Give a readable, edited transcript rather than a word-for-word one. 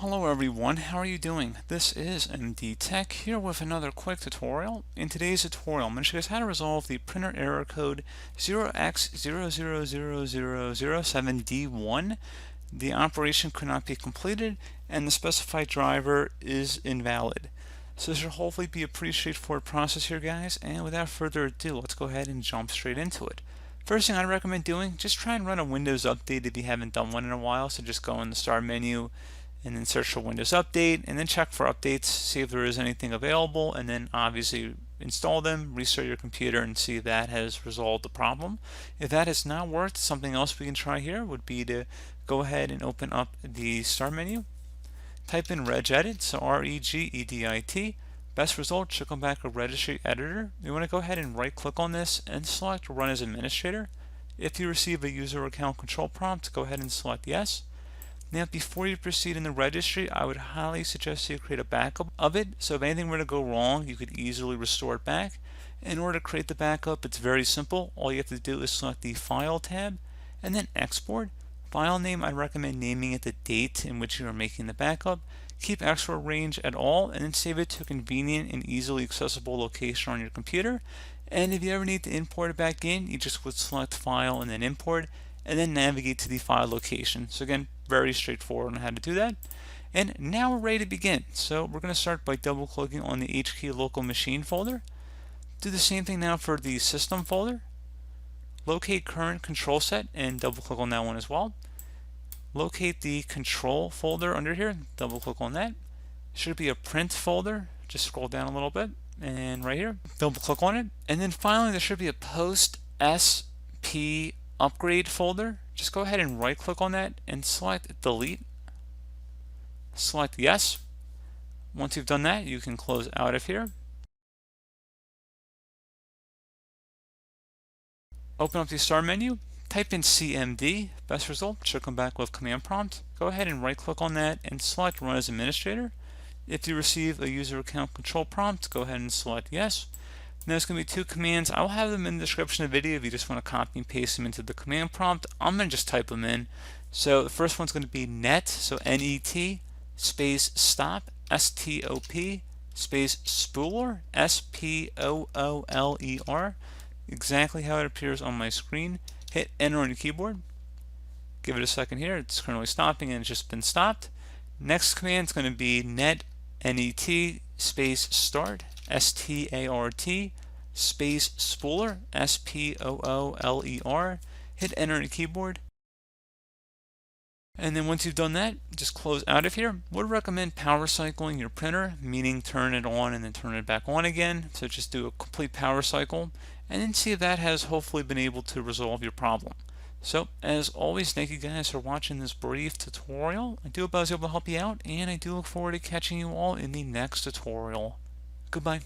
Hello everyone, how are you doing? This is MD Tech here with another quick tutorial. In today's tutorial, I'm going to show you guys how to resolve the printer error code 0x000007d1. The operation could not be completed and the specified driver is invalid. So this should hopefully be a pretty straightforward process here, guys, and without further ado, let's go ahead and jump straight into it. First thing I'd recommend doing, just try and run a Windows update if you haven't done one in a while. So just go in the start menu and then search for Windows Update, and then check for updates, see if there is anything available, and then obviously install them, restart your computer, and see if that has resolved the problem. If that has not worked, something else we can try here would be to go ahead and open up the Start menu, type in regedit, so regedit. Best result should come back a registry editor. You want to go ahead and right click on this and select Run as Administrator. If you receive a user account control prompt, go ahead and select Yes. Now, before you proceed in the registry, I would highly suggest you create a backup of it. So if anything were to go wrong, you could easily restore it back. In order to create the backup, it's very simple. All you have to do is select the File tab and then Export. File name, I'd recommend naming it the date in which you are making the backup. Keep export range at all and then save it to a convenient and easily accessible location on your computer. And if you ever need to import it back in, you just would select File and then Import, and then navigate to the file location. So again, very straightforward on how to do that. And now we're ready to begin. So we're going to start by double clicking on the HK local machine folder. Do the same thing now for the system folder. Locate current control set and double click on that one as well. Locate the control folder under here, double click on that. Should be a print folder, just scroll down a little bit and right here, double click on it. And then finally there should be a post SP upgrade folder. Just go ahead and right click on that and select delete. Select yes. Once you've done that, you can close out of here. Open up the start menu, type in CMD. Best result should come back with command prompt. Go ahead and right click on that and select Run as Administrator. If you receive a user account control prompt, go ahead and select yes. Now there's going to be two commands. I'll have them in the description of the video if you just want to copy and paste them into the command prompt. I'm going to just type them in. So the first one's going to be net, so NET, space stop, STOP, space spooler, SPOOLER, exactly how it appears on my screen. Hit enter on your keyboard. Give it a second here. It's currently stopping and it's just been stopped. Next command is going to be net space start, START, space spooler, SPOOLER. Hit enter on your keyboard. And then once you've done that, just close out of here. Would recommend power cycling your printer, meaning turn it on and then turn it back on again. So just do a complete power cycle and then see if that has hopefully been able to resolve your problem. So as always, thank you guys for watching this brief tutorial. I do hope I was able to help you out, and I do look forward to catching you all in the next tutorial. Goodbye.